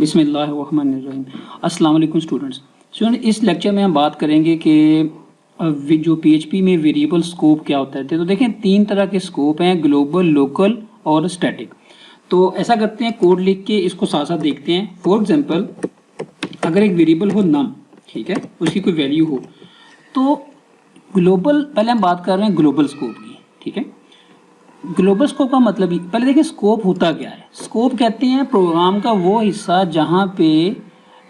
बिस्मिल्लाहिर्रहमानिर्रहीम। अस्सलाम वालेकुम स्टूडेंट्स। इस लेक्चर में हम बात करेंगे कि जो पीएचपी में वेरिएबल स्कोप क्या होता है। तो देखें, तीन तरह के स्कोप हैं, ग्लोबल, लोकल और स्टैटिक। तो ऐसा करते हैं, कोड लिख के इसको साथ साथ देखते हैं। फॉर एग्जांपल, अगर एक वेरिएबल हो नम, ठीक है, उसकी कोई वैल्यू हो, तो ग्लोबल, पहले हम बात कर रहे हैं ग्लोबल स्कोप की, ठीक है। ग्लोबल स्कोप का मतलब, पहले देखिए स्कोप होता क्या है। स्कोप कहते हैं प्रोग्राम का वो हिस्सा जहाँ पे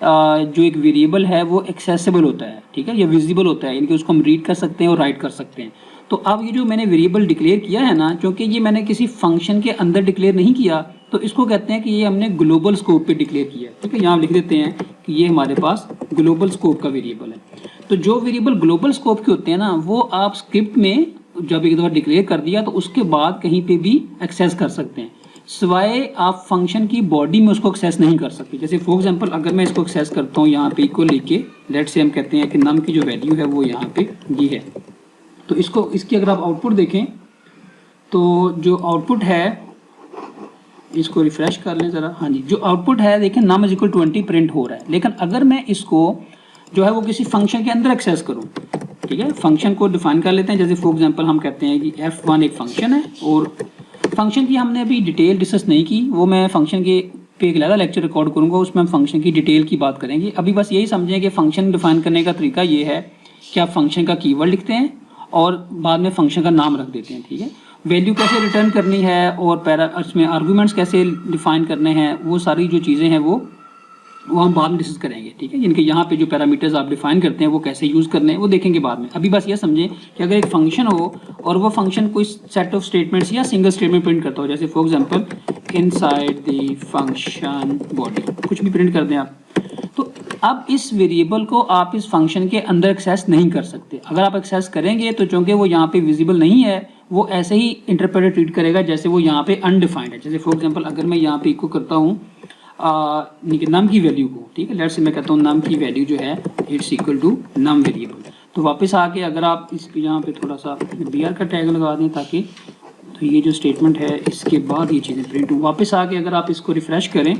जो एक वेरिएबल है वो एक्सेसिबल होता है, ठीक है, या विजिबल होता है, यानी उसको हम रीड कर सकते हैं और राइट कर सकते हैं। तो अब ये जो मैंने वेरिएबल डिक्लेयर किया है ना, क्योंकि ये मैंने किसी फंक्शन के अंदर डिक्लेयर नहीं किया, तो इसको कहते हैं कि ये हमने ग्लोबल स्कोप पे डिक्लेयर किया है, ठीक है। यहाँ लिख देते हैं कि ये हमारे पास ग्लोबल स्कोप का वेरिएबल है। तो जो वेरिएबल ग्लोबल स्कोप के होते हैं ना, वो आप स्क्रिप्ट में जब एक दफ़ा डिक्लेयर कर दिया तो उसके बाद कहीं पे भी एक्सेस कर सकते हैं, सिवाय आप फंक्शन की बॉडी में उसको एक्सेस नहीं कर सकते। जैसे फॉर एग्जांपल, अगर मैं इसको एक्सेस करता हूँ यहाँ पे इक्वल लेके, लेट से हम कहते हैं कि नम की जो वैल्यू है वो यहाँ पे ये है, तो इसकी अगर आप आउटपुट देखें तो जो आउटपुट है, इसको रिफ्रेश कर लें ज़रा। हाँ जी, जो आउटपुट है देखें, नम इज इक्वल 20 प्रिंट हो रहा है। लेकिन अगर मैं इसको जो है वो किसी फंक्शन के अंदर एक्सेस करूँ, ठीक है, फंक्शन को डिफाइन कर लेते हैं। जैसे फॉर एग्जांपल हम कहते हैं कि f1 एक फंक्शन है, और फंक्शन की हमने अभी डिटेल डिस्कस नहीं की, वो मैं फंक्शन के पे एक अलग लेक्चर रिकॉर्ड करूंगा, उसमें हम फंक्शन की डिटेल की बात करेंगे। अभी बस यही समझें कि फंक्शन डिफाइन करने का तरीका ये है कि आप फंक्शन का कीवर्ड लिखते हैं और बाद में फंक्शन का नाम रख देते हैं, ठीक है। वैल्यू कैसे रिटर्न करनी है और उसमें आर्गूमेंट्स कैसे डिफाइन करने हैं, वो सारी जो चीज़ें हैं वो हम बाद में डिस्कस करेंगे, ठीक है। जिनके यहाँ पे जो पैरामीटर्स आप डिफाइन करते हैं वो कैसे यूज़ करने हैं वो देखेंगे बाद में। अभी बस ये समझें कि अगर एक फंक्शन हो और वो फंक्शन कोई सेट ऑफ स्टेटमेंट्स या सिंगल स्टेटमेंट प्रिंट करता हो, जैसे for example inside the function body, कुछ भी प्रिंट कर दें आप, तो अब इस वेरिएबल को आप इस फंक्शन के अंदर एक्सेस नहीं कर सकते। अगर आप एक्सेस करेंगे तो चूंकि वो यहाँ पे विजिबल नहीं है, वो ऐसे ही इंटरप्रेटर ट्रीट करेगा जैसे वो यहाँ पे अनडिफाइंड है। जैसे फॉर एग्जांपल, अगर मैं यहाँ पे इको करता हूँ नम की वैल्यू को, ठीक है, लेट्स से मैं कहता हूँ नम की वैल्यू जो है it's equal to num variable, तो वापस आके अगर आप इस यहाँ पे थोड़ा सा br का टैग लगा दें ताकि, तो ये जो स्टेटमेंट है इसके बाद ये चीज़ें प्रिंट हो। वापस आके अगर आप इसको रिफ्रेश करें,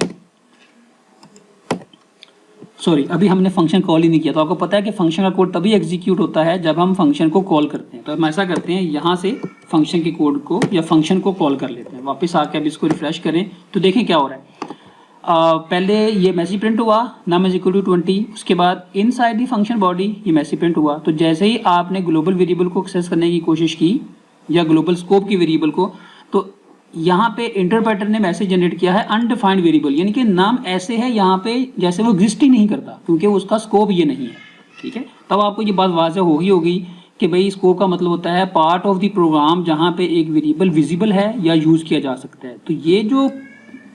सॉरी अभी हमने फंक्शन कॉल ही नहीं किया, तो आपको पता है कि फंक्शन का कोड तभी एग्जीक्यूट होता है जब हम फंक्शन को कॉल करते हैं। तो हम ऐसा करते हैं, यहाँ से फंक्शन के कोड को या फंक्शन को कॉल कर लेते हैं। वापस आके अब इसको रिफ्रेश करें तो देखें क्या हो रहा है। पहले ये मैसेज प्रिंट हुआ, नम इज इक्वल टू 20, उसके बाद इनसाइड दी फंक्शन बॉडी ये मैसेज प्रिंट हुआ। तो जैसे ही आपने ग्लोबल वेरिएबल को एक्सेस करने की कोशिश की या ग्लोबल स्कोप की वेरिएबल को, तो यहाँ पे इंटरप्रेटर ने मैसेज जनरेट किया है अनडिफाइंड वेरिएबल, यानी कि नाम ऐसे है यहाँ पे जैसे वो एग्जिस्ट ही नहीं करता, क्योंकि उसका स्कोप ये नहीं है, ठीक है। तब आपको ये बात वाज़ेह होगी कि भाई स्कोप का मतलब होता है पार्ट ऑफ द प्रोग्राम जहाँ पे एक वेरिएबल विजिबल है या यूज़ किया जा सकता है। तो ये जो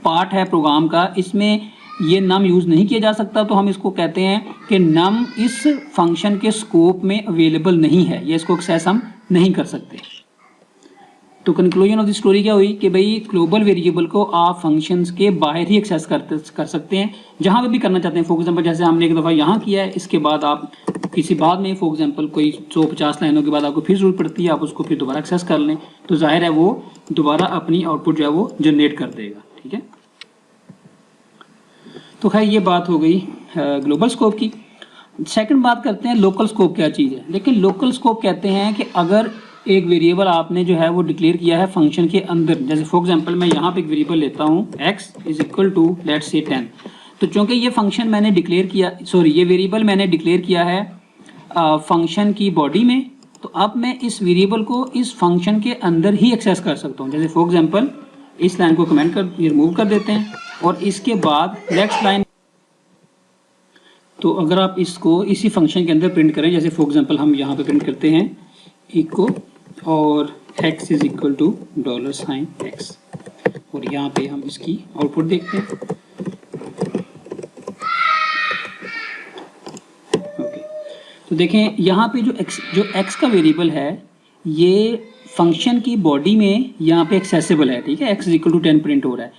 पार्ट है प्रोग्राम का, इसमें ये नम यूज़ नहीं किया जा सकता, तो हम इसको कहते हैं कि नम इस फंक्शन के स्कोप में अवेलेबल नहीं है, ये इसको एक्सेस हम नहीं कर सकते। तो कंक्लूजन ऑफ द स्टोरी क्या हुई कि भाई ग्लोबल वेरिएबल को आप फंक्शंस के बाहर ही एक्सेस कर सकते हैं, जहाँ पे भी करना चाहते हैं। फॉर एग्जांपल, जैसे हमने एक दफ़ा यहाँ किया है, इसके बाद आप किसी बाद में फॉर एग्जांपल कोई 150 लाइनों के बाद आपको फिर ज़रूरत पड़ती है, आप उसको फिर दोबारा एक्सेस कर लें, तो जाहिर है वो दोबारा अपनी आउटपुट जो है वो जनरेट कर देगा, ठीक है। तो खैर ये बात हो गई ग्लोबल स्कोप की। सेकंड बात करते हैं लोकल स्कोप क्या चीज़ है। लेकिन लोकल स्कोप कहते हैं कि अगर एक वेरिएबल आपने जो है वो डिक्लेयर किया है फंक्शन के अंदर, जैसे फॉर एग्जांपल मैं यहाँ पे एक वेरिएबल लेता हूँ x is equal to let's say 10, तो चूँकि ये फंक्शन मैंने डिक्लेयर किया, सॉरी ये वेरिएबल मैंने डिक्लेयर किया है फंक्शन की बॉडी में, तो अब मैं इस वेरिएबल को इस फंक्शन के अंदर ही एक्सेस कर सकता हूँ। जैसे फॉर एग्जांपल इस लाइन को कमेंट कर रिमूव कर देते हैं और इसके बाद नेक्स्ट लाइन, तो अगर आप इसको इसी फंक्शन के अंदर प्रिंट करें, जैसे फॉर एग्जांपल हम यहाँ पे प्रिंट करते हैं इको और x is equal to $x, और यहाँ पे हम इसकी आउटपुट देखते हैं। ओके, तो देखें यहाँ पे जो x का वेरिएबल है ये फंक्शन की बॉडी में यहाँ पे एक्सेसिबल है, ठीक है, x is equal to 10 print हो रहा है।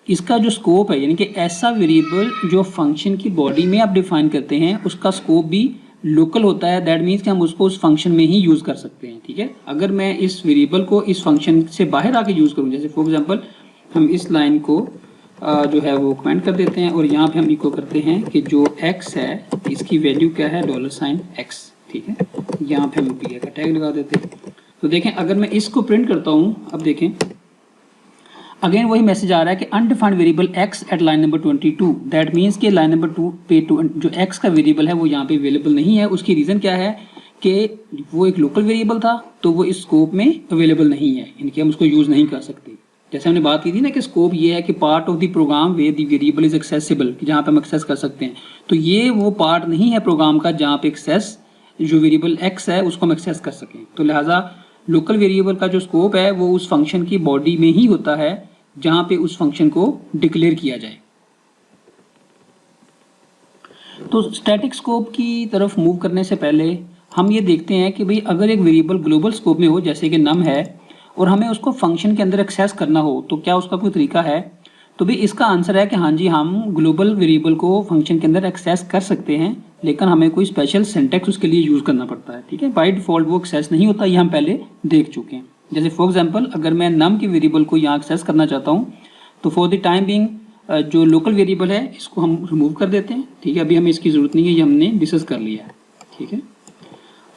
इसका जो स्कोप है, यानी कि ऐसा वेरिएबल जो फंक्शन की बॉडी में आप डिफाइन करते हैं उसका स्कोप भी लोकल होता है। दैट मीन्स कि हम उसको उस फंक्शन में ही यूज़ कर सकते हैं, ठीक है। अगर मैं इस वेरिएबल को इस फंक्शन से बाहर आके यूज़ करूँ, जैसे फॉर एग्जांपल हम इस लाइन को जो है वो कमेंट कर देते हैं और यहाँ पे हम इको करते हैं कि जो x है इसकी वैल्यू क्या है $x, ठीक है। यहाँ पे हम पी का टैग लगा देते हैं। तो देखें अगर मैं इसको प्रिंट करता हूँ, अब देखें अगेन वही मैसेज आ रहा है कि undefined variable x at line number 22, that means कि लाइन नंबर 2 पे जो x का वेरिएबल है वो यहाँ पे अवेलेबल नहीं है। उसकी रीज़न क्या है कि वो एक लोकल वेरिएबल था तो वो इस स्कोप में अवेलेबल नहीं है, यानी कि हम उसको यूज़ नहीं कर सकते। जैसे हमने बात की थी ना कि स्कोप ये है कि part of the program way the variable is accessible, कि जहाँ पे हम एक्सेस कर सकते हैं। तो ये वो पार्ट नहीं है प्रोग्राम का जहाँ पे एक्सेस जो वेरिएबल x है उसको हम एक्सेस कर सकें। तो लिहाजा लोकल वेरिएबल का जो स्कोप है वो उस फंक्शन की बॉडी में ही होता है जहाँ पे उस फंक्शन को डिक्लेयर किया जाए। तो स्टैटिक स्कोप की तरफ मूव करने से पहले हम ये देखते हैं कि भाई अगर एक वेरिएबल ग्लोबल स्कोप में हो जैसे कि नम है और हमें उसको फंक्शन के अंदर एक्सेस करना हो तो क्या उसका कोई तरीका है। तो भाई इसका आंसर है कि हाँ जी, हम ग्लोबल वेरिएबल को फंक्शन के अंदर एक्सेस कर सकते हैं, लेकिन हमें कोई स्पेशल सिंटैक्स उसके लिए यूज़ करना पड़ता है, ठीक है। बाय डिफॉल्ट वो एक्सेस नहीं होता, ये हम पहले देख चुके हैं। जैसे फॉर एग्जांपल अगर मैं नम के वेरिएबल को यहाँ एक्सेस करना चाहता हूँ तो फॉर द टाइम बिंग जो लोकल वेरिएबल है इसको हम रिमूव कर देते हैं, ठीक है। अभी हमें इसकी ज़रूरत नहीं है, ये हमने डिस्कस कर लिया है, ठीक है।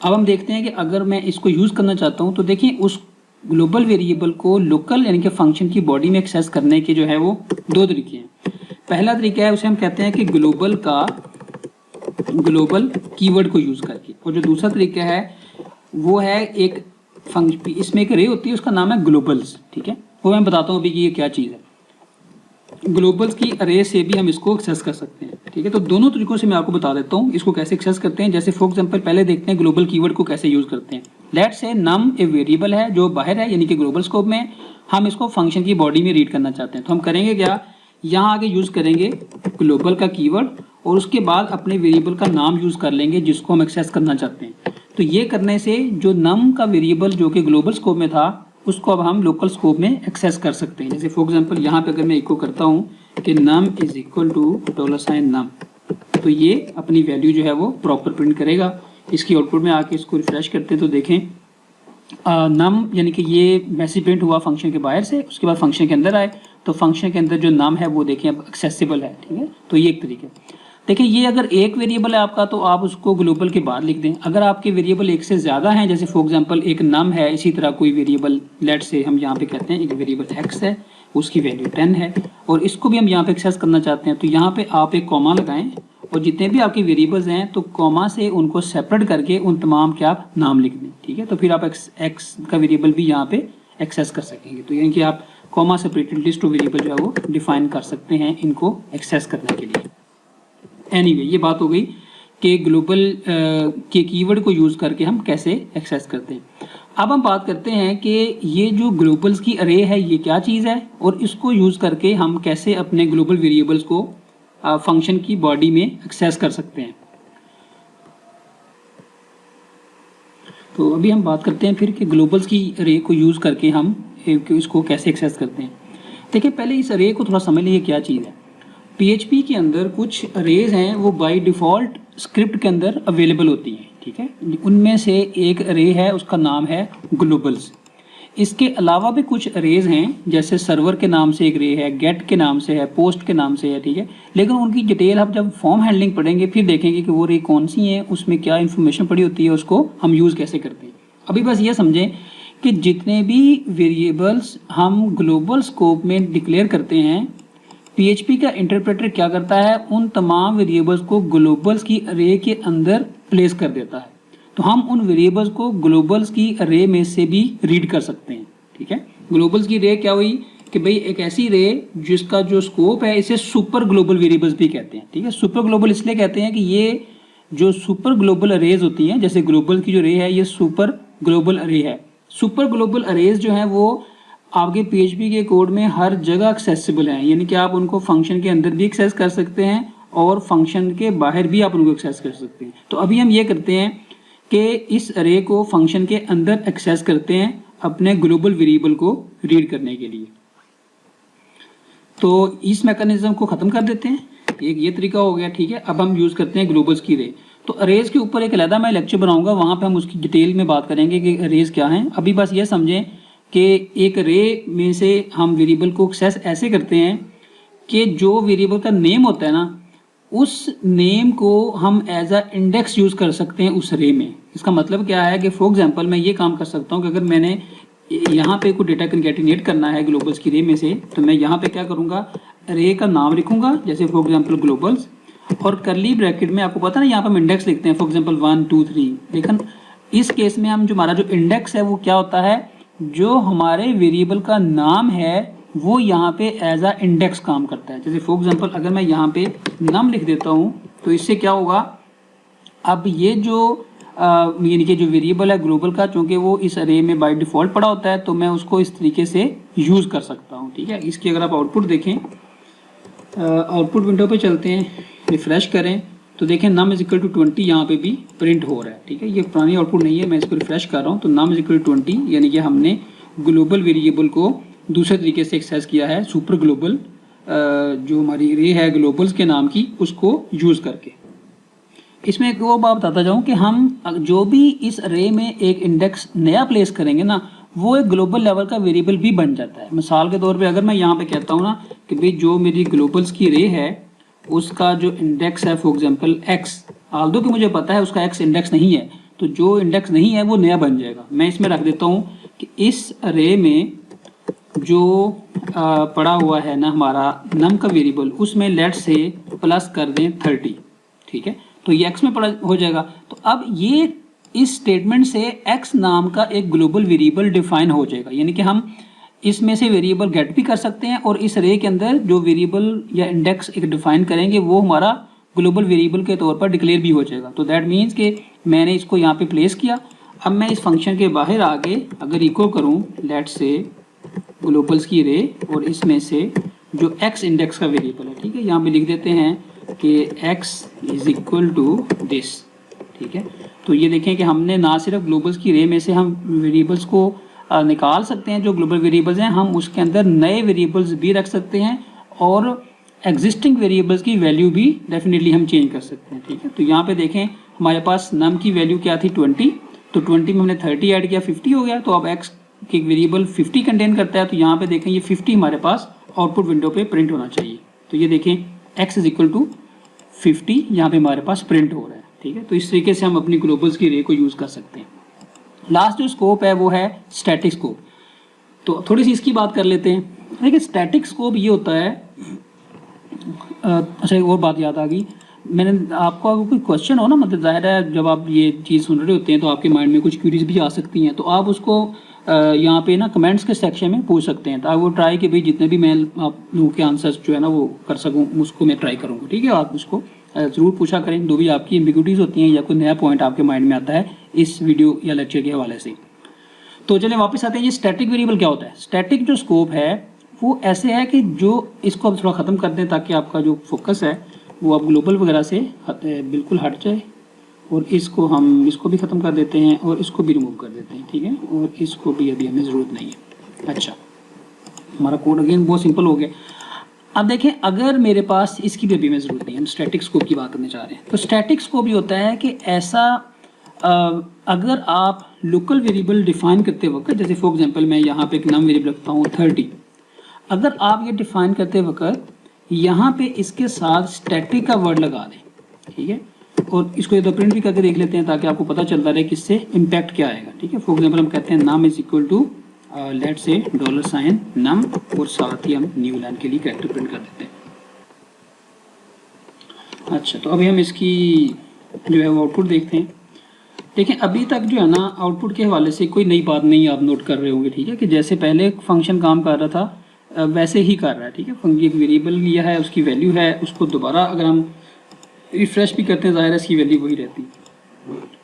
अब हम देखते हैं कि अगर मैं इसको यूज़ करना चाहता हूँ तो देखिए उस ग्लोबल वेरिएबल को लोकल यानी कि फंक्शन की बॉडी में एक्सेस करने के जो है वो दो तरीके हैं। पहला तरीका है उसे हम कहते हैं कि ग्लोबल कीवर्ड को यूज़ करके, और जो दूसरा तरीका है वो है एक फंक्शन, इसमें एक अरे होती है उसका नाम है ग्लोबल्स, ठीक है। वो मैं बताता हूँ अभी कि ये क्या चीज़ है। ग्लोबल्स की अरे से भी हम इसको एक्सेस कर सकते हैं, ठीक है। तो दोनों तरीकों से मैं आपको बता देता हूँ इसको कैसे एक्सेस करते हैं। जैसे फॉर एग्जांपल पहले देखते हैं ग्लोबल कीवर्ड को कैसे यूज़ करते हैं। Let's say num a variable है जो बाहर है यानी कि ग्लोबल स्कोप में, हम इसको फंक्शन की बॉडी में रीड करना चाहते हैं। तो हम करेंगे क्या, यहाँ आगे यूज़ करेंगे ग्लोबल का कीवर्ड और उसके बाद अपने वेरिएबल का नाम यूज़ कर लेंगे जिसको हम एक्सेस करना चाहते हैं। तो ये करने से जो नम का वेरिएबल जो कि ग्लोबल स्कोप में था उसको अब हम लोकल स्कोप में एक्सेस कर सकते हैं। जैसे फॉर एग्जांपल यहाँ पे अगर मैं इको करता हूँ कि num is equal to $num, तो ये अपनी वैल्यू जो है वो प्रॉपर प्रिंट करेगा। इसकी आउटपुट में आके इसको रिफ्रेश करते हैं तो देखें num यानी कि ये मैसेज प्रिंट हुआ फंक्शन के बाहर से, उसके बाद फंक्शन के अंदर आए तो फंक्शन के अंदर जो num है वो देखें अब एक्सेसिबल है, ठीक है। तो ये एक तरीका। देखिए ये अगर एक वेरिएबल है आपका तो आप उसको ग्लोबल के बाद लिख दें। अगर आपके वेरिएबल एक से ज़्यादा हैं, जैसे फॉर एग्जांपल एक नम है, इसी तरह कोई वेरिएबल लेट से हम यहाँ पे कहते हैं एक वेरिएबल x है, उसकी वैल्यू 10 है और इसको भी हम यहाँ पे एक्सेस करना चाहते हैं, तो यहाँ पे आप एक कॉमा लगाएं और जितने भी आपके वेरिएबल्स हैं तो कॉमा से उनको सेपरेट करके उन तमाम के आप नाम लिख दें, ठीक है। तो फिर आप x का वेरिएबल भी यहाँ पे एक्सेस कर सकेंगे। तो यानी कि आप comma separated list of variable जो है वो डिफाइन कर सकते हैं इनको एक्सेस करने के लिए। एनीवे ये बात हो गई कि ग्लोबल के कीवर्ड को यूज़ करके हम कैसे एक्सेस करते हैं। अब हम बात करते हैं कि ये जो ग्लोबल्स की अरे है ये क्या चीज़ है और इसको यूज़ करके हम कैसे अपने ग्लोबल वेरिएबल्स को फंक्शन की बॉडी में एक्सेस कर सकते हैं। तो अभी हम बात करते हैं फिर कि ग्लोबल्स की अरे को यूज़ करके हम इसको कैसे एक्सेस करते हैं। देखिए पहले इस अरे को थोड़ा समझ लीजिए क्या चीज़ है। PHP के अंदर कुछ अरेज हैं वो बाय डिफ़ॉल्ट स्क्रिप्ट के अंदर अवेलेबल होती हैं, ठीक है। उनमें से एक अरे है उसका नाम है ग्लोबल्स। इसके अलावा भी कुछ अरेज हैं जैसे सर्वर के नाम से एक अरे है, गेट के नाम से है, पोस्ट के नाम से है, ठीक है। लेकिन उनकी डिटेल आप जब फॉर्म हैंडलिंग पढ़ेंगे फिर देखेंगे कि वो अरे कौन सी हैं, उसमें क्या इन्फॉर्मेशन पड़ी होती है, उसको हम यूज़ कैसे करते हैं। अभी बस ये समझें कि जितने भी वेरिएबल्स हम ग्लोबल स्कोप में डिक्लेयर करते हैं PHP का इंटरप्रेटर क्या करता है, उन तमाम वेरिएबल्स को ग्लोबल्स की अरे के अंदर प्लेस कर देता है। तो हम उन वेरिएबल्स को ग्लोबल्स की अरे में से भी रीड कर सकते हैं, ठीक है। ग्लोबल्स की अरे क्या हुई कि भाई एक ऐसी अरे जिसका जो स्कोप है इसे सुपर ग्लोबल वेरिएबल्स भी कहते हैं, ठीक है। सुपर ग्लोबल इसलिए कहते हैं कि ये जो सुपर ग्लोबल अरेज होती हैं, जैसे ग्लोबल की जो अरे है ये सुपर ग्लोबल अरे है। सुपर ग्लोबल अरेज जो है वो आपके PHP के कोड में हर जगह एक्सेसिबल है, यानी कि आप उनको फंक्शन के अंदर भी एक्सेस कर सकते हैं और फंक्शन के बाहर भी आप उनको एक्सेस कर सकते हैं। तो अभी हम ये करते हैं कि इस अरे को फंक्शन के अंदर एक्सेस करते हैं अपने ग्लोबल वेरिएबल को रीड करने के लिए। तो इस मैकेनिज्म को ख़त्म कर देते हैं, एक ये तरीका हो गया, ठीक है। अब हम यूज़ करते हैं ग्लोबल्स की अरे। तो अरेज के ऊपर एक अलग मैं लेक्चर बनाऊंगा, वहाँ पे हम उसकी डिटेल में बात करेंगे कि अरेज क्या हैं। अभी बस ये समझें कि एक अरे में से हम वेरिएबल को एक्सेस ऐसे करते हैं कि जो वेरिएबल का नेम होता है ना, उस नेम को हम एज अ इंडेक्स यूज़ कर सकते हैं उस रे में। इसका मतलब क्या है कि फॉर एग्जांपल मैं ये काम कर सकता हूँ कि अगर मैंने यहाँ पे कोई डेटा कंकैटिनेट करना है ग्लोबल्स की रे में से, तो मैं यहाँ पे क्या करूँगा, रे का नाम लिखूंगा, जैसे फॉर एग्जांपल ग्लोबल्स, और करली ब्रैकेट में आपको पता है ना यहाँ पे हम इंडेक्स लिखते हैं, फॉर एग्जांपल 1 2 3। लेकिन इस केस में हम जो हमारा जो इंडेक्स है वो क्या होता है, जो हमारे वेरिएबल का नाम है वो यहाँ पे एज अ इंडेक्स काम करता है। जैसे फॉर एग्जांपल अगर मैं यहाँ पे नम लिख देता हूँ तो इससे क्या होगा, अब ये जो यानी कि जो वेरिएबल है ग्लोबल का, चूंकि वो इस अरे में बाय डिफ़ॉल्ट पड़ा होता है, तो मैं उसको इस तरीके से यूज़ कर सकता हूँ। ठीक है, इसकी अगर आप आउटपुट देखें, आउटपुट विंडो पे चलते हैं, रिफ़्रेश करें तो देखें नम इज इक्वल टू 20 यहाँ पे भी प्रिंट हो रहा है। ठीक है, ये पुरानी आउटपुट नहीं है, मैं इसको रिफ़्रेश कर रहा हूँ तो नम इज इक्वल टू 20, यानी कि हमने ग्लोबल वेरिएबल को दूसरे तरीके से एक्सेस किया है, सुपर ग्लोबल जो हमारी रे है ग्लोबल्स के नाम की, उसको यूज़ करके। इसमें एक और बात बताता जाऊँ कि हम जो भी इस रे में एक इंडेक्स नया प्लेस करेंगे ना, वो एक ग्लोबल लेवल का वेरिएबल भी बन जाता है। मिसाल के तौर पे अगर मैं यहाँ पे कहता हूँ ना कि भाई जो मेरी ग्लोबल्स की रे है उसका जो इंडेक्स है फॉर एग्जांपल एक्स, आल्दो कि मुझे पता है उसका एक्स इंडेक्स नहीं है, तो जो इंडेक्स नहीं है वो नया बन जाएगा। मैं इसमें रख देता हूँ कि इस रे में जो पड़ा हुआ है ना हमारा नम का वेरिएबल, उसमें लेट से प्लस कर दें 30। ठीक है, तो ये x में पड़ा हो जाएगा। तो अब ये इस स्टेटमेंट से x नाम का एक ग्लोबल वेरिएबल डिफाइन हो जाएगा, यानी कि हम इसमें से वेरिएबल गेट भी कर सकते हैं और इस रे के अंदर जो वेरिएबल या इंडेक्स एक डिफाइन करेंगे वो हमारा ग्लोबल वेरिएबल के तौर पर डिक्लेयर भी हो जाएगा। तो दैट मीन्स कि मैंने इसको यहाँ पे प्लेस किया। अब मैं इस फंक्शन के बाहर आगे अगर इको करूँ लेट से ग्लोबल्स की रे और इसमें से जो x इंडेक्स का वेरिएबल है, ठीक है, यहाँ पे लिख देते हैं कि x is equal to this. ठीक है, तो ये देखें कि हमने ना सिर्फ ग्लोबल्स की रे में से हम वेरिएबल्स को निकाल सकते हैं, जो ग्लोबल वेरिएबल्स हैं हम उसके अंदर नए वेरिएबल्स भी रख सकते हैं और एग्जिस्टिंग वेरिएबल्स की वैल्यू भी डेफिनेटली हम चेंज कर सकते हैं। ठीक है, तो यहाँ पे देखें हमारे पास नम की वैल्यू क्या थी 20, तो 20 में हमने 30 ऐड किया 50 हो गया। तो अब x की वेरिएबल 50 कंटेन करता है, तो यहाँ पे देखें ये 50 हमारे पास आउटपुट विंडो पे प्रिंट होना चाहिए। तो ये देखें x इज इक्वल टू 50 यहाँ पे हमारे पास प्रिंट हो रहा है। ठीक है, तो इस तरीके से हम अपनी ग्लोबल्स की रे को यूज़ कर सकते हैं। लास्ट जो स्कोप है वो है स्टैटिक स्कोप। तो थोड़ी सी इसकी बात कर लेते हैं। देखिए स्टैटिक स्कोप ये होता है, अच्छा एक और बात याद आ गई, मैंने आपको अगर कोई क्वेश्चन हो ना, मतलब ज़ाहिर है जब आप ये चीज़ सुन रहे होते हैं तो आपके माइंड में कुछ क्यूरीज भी आ सकती हैं, तो आप उसको यहाँ पे ना कमेंट्स के सेक्शन में पूछ सकते हैं। तो आप वो ट्राई कि भाई जितने भी मैं आप लोगों के आंसर्स जो है ना वो कर सकूँ, उसको मैं ट्राई करूँगा। ठीक है, आप उसको ज़रूर पूछा करें, जो भी आपकी एम्बिग्यूटीज़ होती हैं या कोई नया पॉइंट आपके माइंड में आता है इस वीडियो या लेक्चर के हवाले से। तो चलिए वापस आते हैं, ये स्टैटिक वेरिएबल क्या होता है। स्टैटिक जो स्कोप है वो ऐसे है कि जो इसको अब थोड़ा ख़त्म कर दें ताकि आपका जो फोकस है वो अब ग्लोबल वगैरह से बिल्कुल हट जाए, और इसको हम इसको भी ख़त्म कर देते हैं और इसको भी रिमूव कर देते हैं। ठीक है, और इसको भी अभी हमें ज़रूरत नहीं है। अच्छा, हमारा कोड अगेन बहुत सिंपल हो गया। अब देखें अगर मेरे पास इसकी भी अभी हमें ज़रूरत नहीं है, हम स्टैटिक स्कोप की बात करने जा रहे हैं। तो स्टैटिक स्कोप ये होता है कि ऐसा अगर आप लोकल वेरिएबल डिफाइन करते वक्त, जैसे फॉर एग्जांपल मैं यहाँ पे एक नम वेरिएबल रखता हूँ 30, अगर आप ये डिफाइन करते वक्त यहाँ पे इसके साथ स्टैटिक का वर्ड लगा दें, ठीक है, और इसको एक प्रिंट भी करके देख लेते हैं ताकि आपको पता चलता रहे किससे इम्पैक्ट क्या आएगा। ठीक है, फॉर एग्जांपल हम कहते हैं num is equal to let say $, नम, और साथ ही हम न्यू लाइन के लिए कैरेक्टर प्रिंट कर देते हैं। अच्छा, तो अभी हम इसकी जो है वो आउटपुट देखते हैं। देखिए अभी तक जो है ना आउटपुट के हवाले से कोई नई बात नहीं आप नोट कर रहे होंगे। ठीक है, कि जैसे पहले फंक्शन काम कर रहा था वैसे ही कर रहा है। ठीक है, फंक्शन एक वेरिएबल लिया है, उसकी वैल्यू है, उसको दोबारा अगर हम रिफ्रेश भी करते हैं ज़ाहिर है इसकी वैल्यू वही रहती है।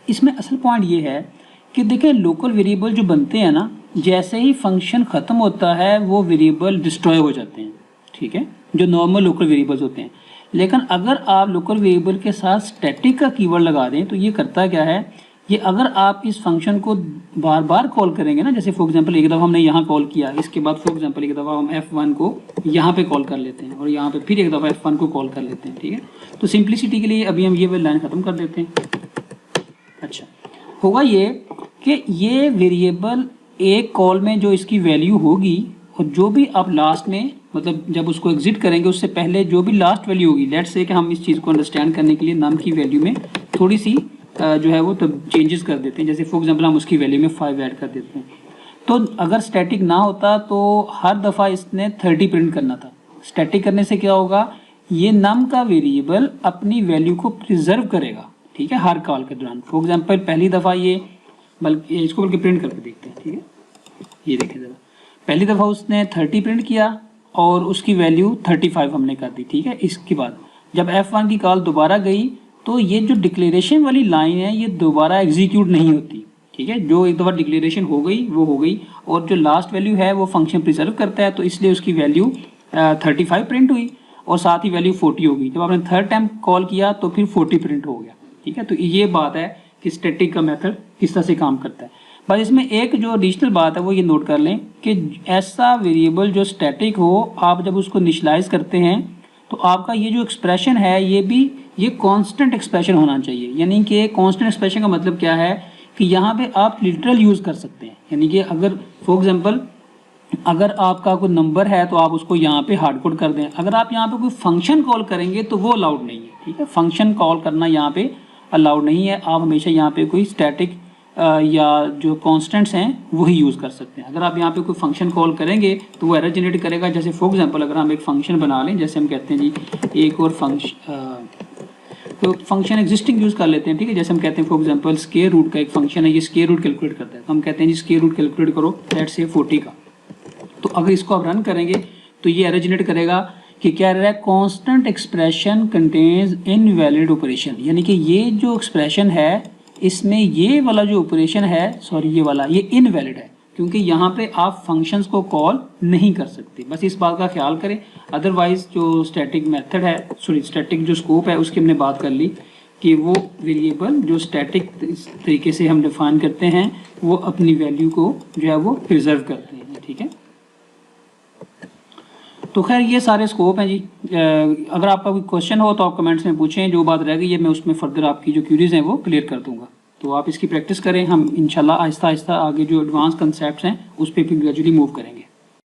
इसमें असल पॉइंट ये है कि देखिए लोकल वेरिएबल जो बनते हैं ना, जैसे ही फंक्शन ख़त्म होता है वो वेरिएबल डिस्ट्रॉय हो जाते हैं। ठीक है, जो नॉर्मल लोकल वेरिएबल्स होते हैं। लेकिन अगर आप लोकल वेरिएबल के साथ स्टैटिक का कीवर्ड लगा दें तो ये करता क्या है, ये अगर आप इस फंक्शन को बार बार कॉल करेंगे ना, जैसे फॉर एग्जांपल एक दफ़ा हमने यहाँ कॉल किया, इसके बाद फॉर एग्जांपल एक दफ़ा हम f1 को यहाँ पे कॉल कर लेते हैं और यहाँ पे फिर एक दफ़ा f1 को कॉल कर लेते हैं। ठीक है, तो सिंप्लिसिटी के लिए अभी हम ये लाइन ख़त्म कर देते हैं। अच्छा, होगा ये कि ये वेरिएबल एक कॉल में जो इसकी वैल्यू होगी और जो भी आप लास्ट में मतलब जब उसको एग्जिट करेंगे उससे पहले जो भी लास्ट वैल्यू होगी, लेट्स से कि हम इस चीज़ को अंडरस्टैंड करने के लिए नम की वैल्यू में थोड़ी सी जो है वो तब चेंजेस कर देते हैं। जैसे फॉर एग्जांपल हम उसकी वैल्यू में 5 ऐड कर देते हैं। तो अगर स्टैटिक ना होता तो हर दफ़ा इसने 30 प्रिंट करना था। स्टैटिक करने से क्या होगा, ये नम का वेरिएबल अपनी वैल्यू को प्रिजर्व करेगा, ठीक है, हर कॉल के दौरान। फॉर एग्जांपल पहली दफ़ा ये इसको बल्कि प्रिंट करके देखते हैं, ठीक है, ये देखें ज़रा। पहली दफ़ा उसने 30 प्रिंट किया और उसकी वैल्यू 35 हमने कर दी, ठीक है। इसके बाद जब F1 की कॉल दोबारा गई तो ये जो डिक्लेरेशन वाली लाइन है ये दोबारा एग्जीक्यूट नहीं होती, ठीक है। जो एक दफ़ा डिक्लेरेशन हो गई वो हो गई, और जो लास्ट वैल्यू है वो फंक्शन प्रिजर्व करता है, तो इसलिए उसकी वैल्यू 35 प्रिंट हुई और साथ ही वैल्यू 40 हो गई। जब आपने थर्ड टाइम कॉल किया तो फिर 40 प्रिंट हो गया, ठीक है। तो ये बात है कि स्टैटिक का मेथड किस तरह से काम करता है। बस इसमें एक जो एडिशनल बात है वो ये नोट कर लें कि ऐसा वेरिएबल जो स्टैटिक हो, आप जब उसको इनिशियलाइज करते हैं तो आपका ये जो एक्सप्रेशन है ये कांस्टेंट एक्सप्रेशन होना चाहिए। यानी कि कांस्टेंट एक्सप्रेशन का मतलब क्या है कि यहाँ पे आप लिटरल यूज़ कर सकते हैं। यानी कि अगर फॉर एग्जांपल अगर आपका कोई नंबर है तो आप उसको यहाँ पे हार्ड कोड कर दें। अगर आप यहाँ पे कोई फंक्शन कॉल करेंगे तो वो अलाउड नहीं है, ठीक है। फंक्शन कॉल करना यहाँ पे अलाउड नहीं है। आप हमेशा यहाँ पे कोई स्टैटिक या जो कॉन्स्टेंट्स हैं वही यूज़ कर सकते हैं। अगर आप यहाँ पे कोई फंक्शन कॉल करेंगे तो वो एरर जनरेट करेगा। जैसे फॉर एग्जांपल अगर हम एक फंक्शन बना लें, जैसे हम कहते हैं जी एक और तो फंक्शन एग्जिस्टिंग यूज़ कर लेते हैं, ठीक है। जैसे हम कहते हैं फॉर एग्जांपल स्क्वायर रूट का एक फंक्शन है, ये स्क्वायर रूट कैलकुलेट करता है, तो हम कहते हैं जी स्क्वायर रूट कैलकुलेट करो लेट्स से 40 का। तो अगर इसको आप रन करेंगे तो ये एरर जनरेट करेगा कि क्या एरर है, constant expression contains invalid operation. यानी कि ये जो एक्सप्रेशन है इसमें ये वाला जो ऑपरेशन है, सॉरी ये वाला, ये इनवैलिड है क्योंकि यहाँ पे आप फंक्शंस को कॉल नहीं कर सकते। बस इस बात का ख्याल करें। अदरवाइज जो स्टैटिक मेथड है, सॉरी स्टैटिक जो स्कोप है उसकी हमने बात कर ली कि वो वेरिएबल जो स्टैटिक तरीके से हम डिफाइन करते हैं वो अपनी वैल्यू को जो है वो प्रिजर्व करते हैं, ठीक है। तो खैर ये सारे स्कोप हैं जी। अगर आपका कोई क्वेश्चन हो तो आप कमेंट्स में पूछें, जो बात रह गई है मैं उसमें फर्दर आपकी जो क्यूरीज हैं वो क्लियर कर दूंगा। तो आप इसकी प्रैक्टिस करें, हम इंशाल्लाह आहिस्ता आहिस्ता आगे जो एडवांस कंसेप्ट्स हैं उस पर भी ग्रेजुअली मूव करेंगे।